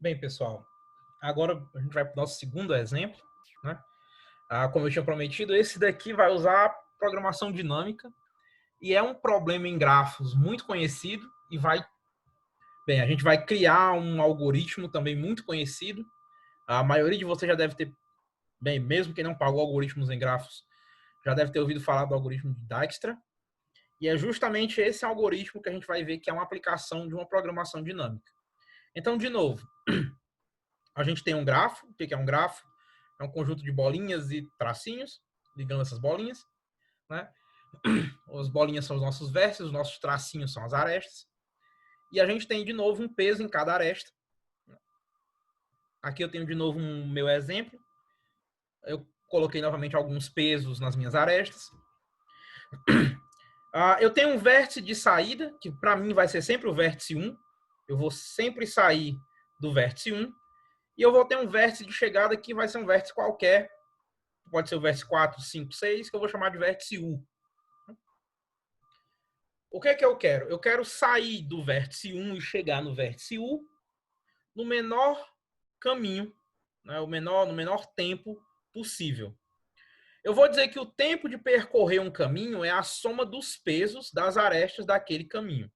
Bem, pessoal, agora a gente vai para o nosso segundo exemplo, né? Como eu tinha prometido, esse daqui vai usar programação dinâmica e é um problema em grafos muito conhecido e a gente vai criar um algoritmo também muito conhecido. A maioria de vocês já deve ter, mesmo quem não pagou algoritmos em grafos, já deve ter ouvido falar do algoritmo de Dijkstra. E é justamente esse algoritmo que a gente vai ver que é uma aplicação de uma programação dinâmica. Então, de novo, a gente tem um grafo. O que é um grafo? É um conjunto de bolinhas e tracinhos, ligando essas bolinhas, né? As bolinhas são os nossos vértices, os nossos tracinhos são as arestas. E a gente tem, de novo, um peso em cada aresta. Aqui eu tenho, de novo, um meu exemplo. Eu coloquei, novamente, alguns pesos nas minhas arestas. Eu tenho um vértice de saída, que para mim vai ser sempre o vértice 1. Eu vou sempre sair do vértice 1. E eu vou ter um vértice de chegada que vai ser um vértice qualquer. Pode ser o vértice 4, 5, 6, que eu vou chamar de vértice U. O que é que eu quero? Eu quero sair do vértice 1 e chegar no vértice U no menor caminho, né, no menor tempo possível. Eu vou dizer que o tempo de percorrer um caminho é a soma dos pesos das arestas daquele caminho.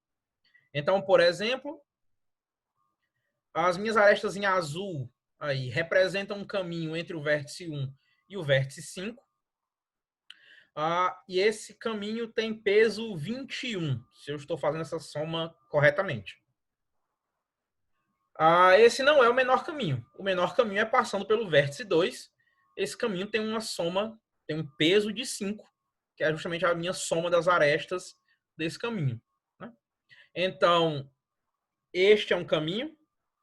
Então, por exemplo, as minhas arestas em azul aí representam um caminho entre o vértice 1 e o vértice 5. E esse caminho tem peso 21, se eu estou fazendo essa soma corretamente. Esse não é o menor caminho. O menor caminho é passando pelo vértice 2. Esse caminho tem uma soma, tem um peso de 5, que é justamente a minha soma das arestas desse caminho, né? Então, este é um caminho,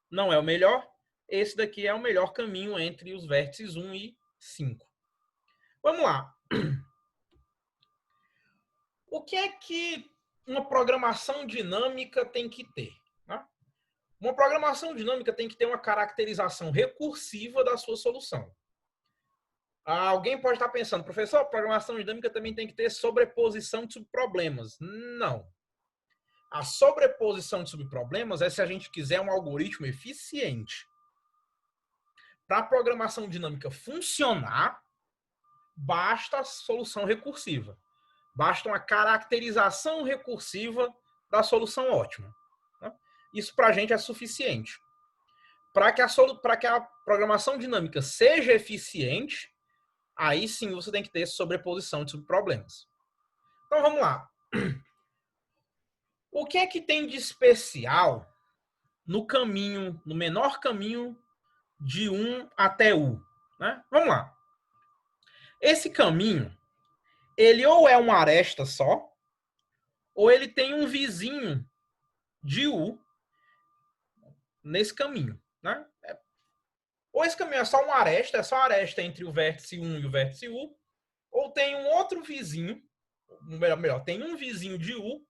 não é o melhor. Esse daqui é o melhor caminho entre os vértices 1 e 5. Vamos lá. O que é que uma programação dinâmica tem que ter? Né? Uma programação dinâmica tem que ter uma caracterização recursiva da sua solução. Alguém pode estar pensando, professor, a programação dinâmica também tem que ter sobreposição de subproblemas. Não. A sobreposição de subproblemas é se a gente quiser um algoritmo eficiente. Para a programação dinâmica funcionar, basta a solução recursiva. Basta uma caracterização recursiva da solução ótima. Isso para a gente é suficiente. Para que a programação dinâmica seja eficiente, aí sim você tem que ter sobreposição de subproblemas. Então vamos lá. O que é que tem de especial no caminho, no menor caminho de 1 até U? Né? Vamos lá. Esse caminho, ele ou é uma aresta só, ou ele tem um vizinho de U nesse caminho. Né? Ou esse caminho é só uma aresta, é só a aresta entre o vértice 1 e o vértice U, ou tem um outro vizinho, melhor, tem um vizinho de U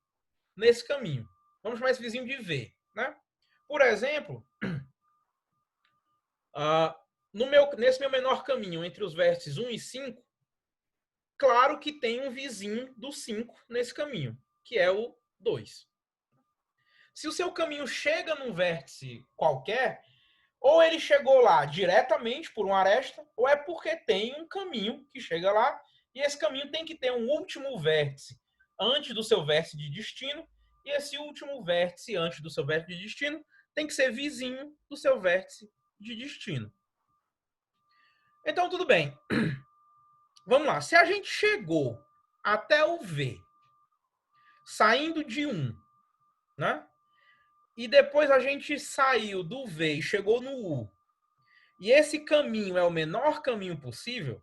nesse caminho. Vamos chamar esse vizinho de V. Né? Por exemplo, nesse meu menor caminho entre os vértices 1 e 5, claro que tem um vizinho do 5 nesse caminho, que é o 2. Se o seu caminho chega num vértice qualquer, ou ele chegou lá diretamente por uma aresta, ou é porque tem um caminho que chega lá, e esse caminho tem que ter um último vértice antes do seu vértice de destino, e esse último vértice antes do seu vértice de destino tem que ser vizinho do seu vértice de destino. Então, tudo bem. Vamos lá. Se a gente chegou até o V, saindo de 1, né? E depois a gente saiu do V e chegou no U, e esse caminho é o menor caminho possível,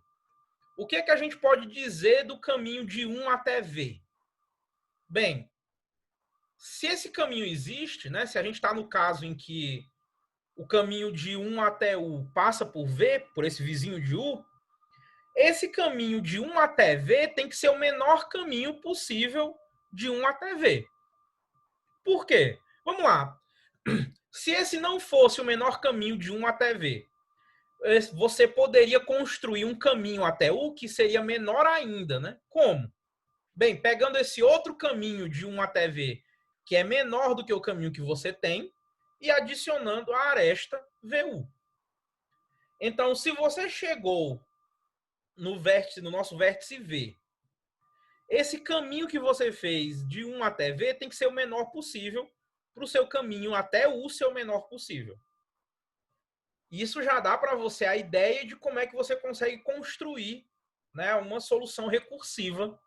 o que é que a gente pode dizer do caminho de 1 até V? Bem, se esse caminho existe, né? Se a gente está no caso em que o caminho de 1 até U passa por V, por esse vizinho de U, esse caminho de 1 até V tem que ser o menor caminho possível de 1 até V. Por quê? Vamos lá. Se esse não fosse o menor caminho de 1 até V, você poderia construir um caminho até U que seria menor ainda, né? Como? Bem, pegando esse outro caminho de 1 até V, que é menor do que o caminho que você tem, e adicionando a aresta VU. Então, se você chegou no nosso vértice V, esse caminho que você fez de 1 até V tem que ser o menor possível para o seu caminho até U ser o menor possível. Isso já dá para você a ideia de como é que você consegue construir, né, uma solução recursiva,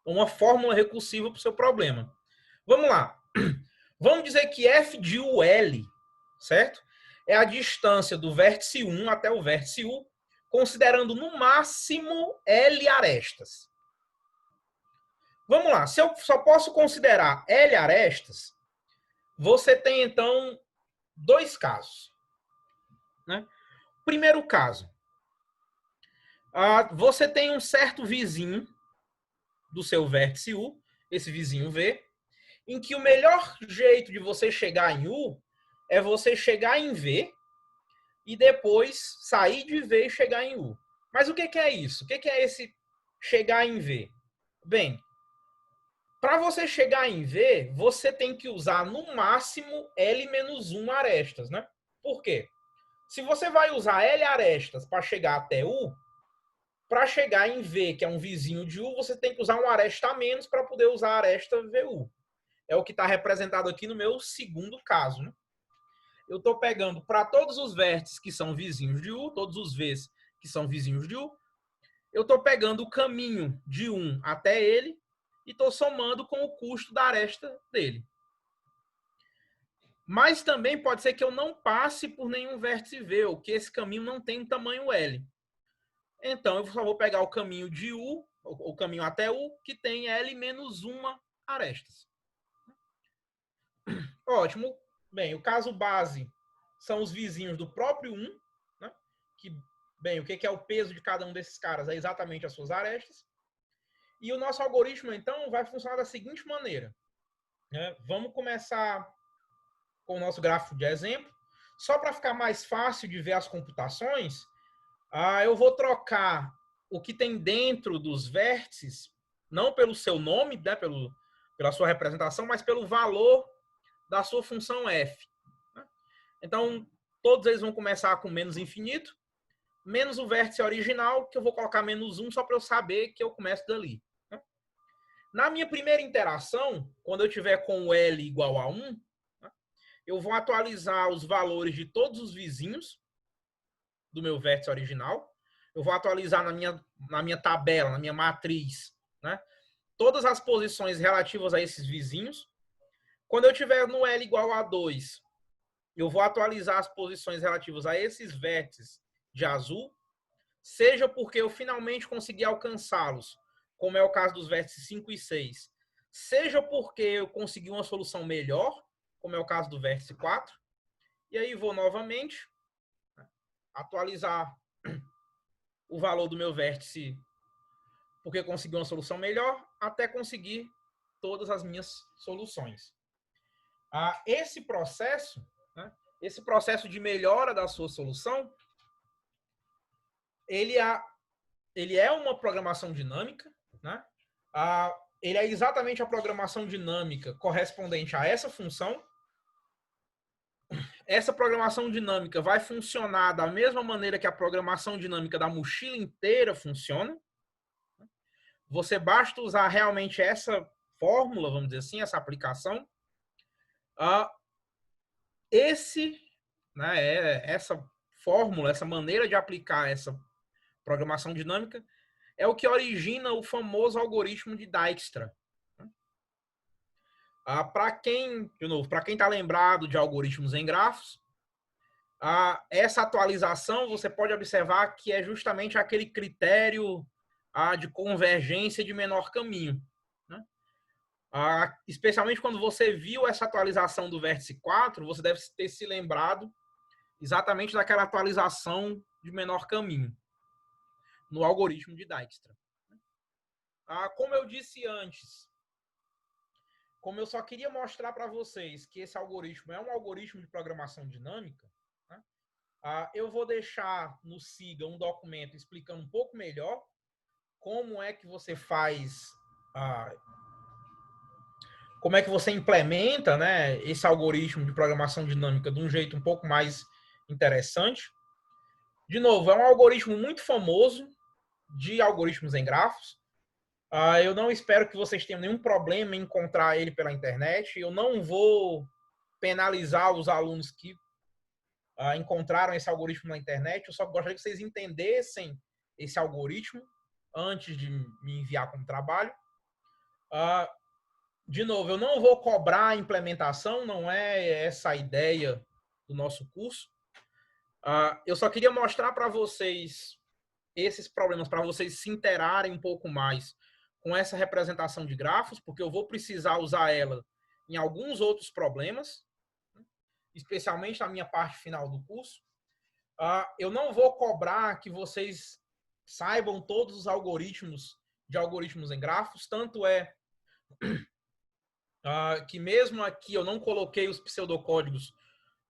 uma fórmula recursiva para o seu problema. Vamos lá. Vamos dizer que f de UL, certo? É a distância do vértice 1 até o vértice U, considerando no máximo L arestas. Vamos lá. Se eu só posso considerar L arestas, você tem, então, dois casos. Né? Primeiro caso, você tem um certo vizinho do seu vértice U, esse vizinho V, em que o melhor jeito de você chegar em U é você chegar em V e depois sair de V e chegar em U. Mas o que é isso? O que é esse chegar em V? Bem, para você chegar em V, você tem que usar no máximo L-1 arestas, né? Por quê? Se você vai usar L arestas para chegar até U, para chegar em V, que é um vizinho de U, você tem que usar um aresta a menos para poder usar a aresta VU. É o que está representado aqui no meu segundo caso. Né? Eu estou pegando para todos os vértices que são vizinhos de U, todos os Vs que são vizinhos de U, eu estou pegando o caminho de 1 até ele e estou somando com o custo da aresta dele. Mas também pode ser que eu não passe por nenhum vértice V, ou que esse caminho não tem um tamanho L. Então, eu só vou pegar o caminho de U, o caminho até U, que tem L-1 arestas. Ótimo. Bem, o caso base são os vizinhos do próprio 1, né? Que, bem, o que é o peso de cada um desses caras? É exatamente as suas arestas. E o nosso algoritmo, então, vai funcionar da seguinte maneira. Né? Vamos começar com o nosso gráfico de exemplo. Só para ficar mais fácil de ver as computações, eu vou trocar o que tem dentro dos vértices, não pelo seu nome, né, pela sua representação, mas pelo valor da sua função f. Então, todos eles vão começar com menos infinito, menos o vértice original, que eu vou colocar menos 1 só para eu saber que eu começo dali. Na minha primeira interação, quando eu tiver com o L igual a 1, eu vou atualizar os valores de todos os vizinhos do meu vértice original. Eu vou atualizar na minha tabela, na minha matriz, né? Todas as posições relativas a esses vizinhos. Quando eu tiver no L igual a 2, eu vou atualizar as posições relativas a esses vértices de azul, seja porque eu finalmente consegui alcançá-los, como é o caso dos vértices 5 e 6, seja porque eu consegui uma solução melhor, como é o caso do vértice 4, e aí vou novamente atualizar o valor do meu vértice porque consegui uma solução melhor, até conseguir todas as minhas soluções. Esse processo, né, esse processo de melhora da sua solução, ele é uma programação dinâmica, né? Ele é exatamente a programação dinâmica correspondente a essa função. Essa programação dinâmica vai funcionar da mesma maneira que a programação dinâmica da mochila inteira funciona. Você basta usar realmente essa fórmula, vamos dizer assim, essa aplicação. Essa fórmula, essa maneira de aplicar essa programação dinâmica é o que origina o famoso algoritmo de Dijkstra. Para quem está lembrado de algoritmos em grafos, essa atualização você pode observar que é justamente aquele critério de convergência de menor caminho. Né? Especialmente quando você viu essa atualização do vértice 4, você deve ter se lembrado exatamente daquela atualização de menor caminho no algoritmo de Dijkstra. Como eu disse antes, como eu só queria mostrar para vocês que esse algoritmo é um algoritmo de programação dinâmica, né, eu vou deixar no SIGA um documento explicando um pouco melhor como é que você faz como é que você implementa, né, esse algoritmo de programação dinâmica de um jeito um pouco mais interessante. De novo, é um algoritmo muito famoso de algoritmos em grafos. Eu não espero que vocês tenham nenhum problema em encontrar ele pela internet. Eu não vou penalizar os alunos que encontraram esse algoritmo na internet. Eu só gostaria que vocês entendessem esse algoritmo antes de me enviar como trabalho. De novo, eu não vou cobrar a implementação, não é essa a ideia do nosso curso. Eu só queria mostrar para vocês esses problemas, para vocês se interarem um pouco mais com essa representação de grafos, porque eu vou precisar usar ela em alguns outros problemas, especialmente na minha parte final do curso. Eu não vou cobrar que vocês saibam todos os algoritmos de algoritmos em grafos, tanto é que mesmo aqui eu não coloquei os pseudocódigos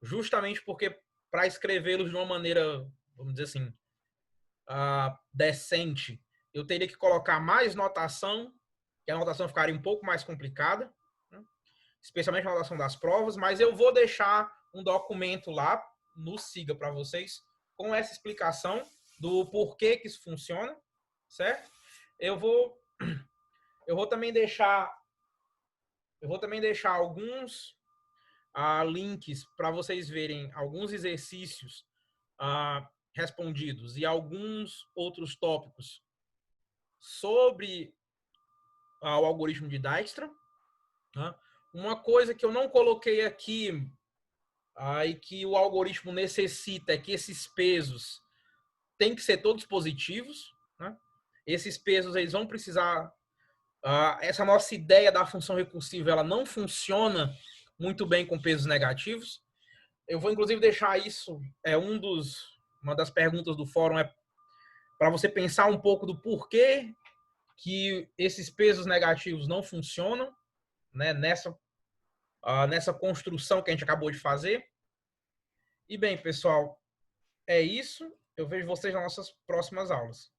justamente porque para escrevê-los de uma maneira, vamos dizer assim, decente, eu teria que colocar mais notação, que a notação ficaria um pouco mais complicada, né? Especialmente a notação das provas, mas eu vou deixar um documento lá no Siga para vocês com essa explicação do porquê que isso funciona, certo? Eu vou também deixar alguns links para vocês verem alguns exercícios respondidos e alguns outros tópicos sobre o algoritmo de Dijkstra. Né? Uma coisa que eu não coloquei aqui e que o algoritmo necessita é que esses pesos têm que ser todos positivos. Né? Esses pesos eles vão precisar... essa nossa ideia da função recursiva ela não funciona muito bem com pesos negativos. Eu vou, inclusive, deixar isso, uma das perguntas do fórum é para você pensar um pouco do porquê que esses pesos negativos não funcionam, né, nessa construção que a gente acabou de fazer. E bem, pessoal, é isso. Eu vejo vocês nas nossas próximas aulas.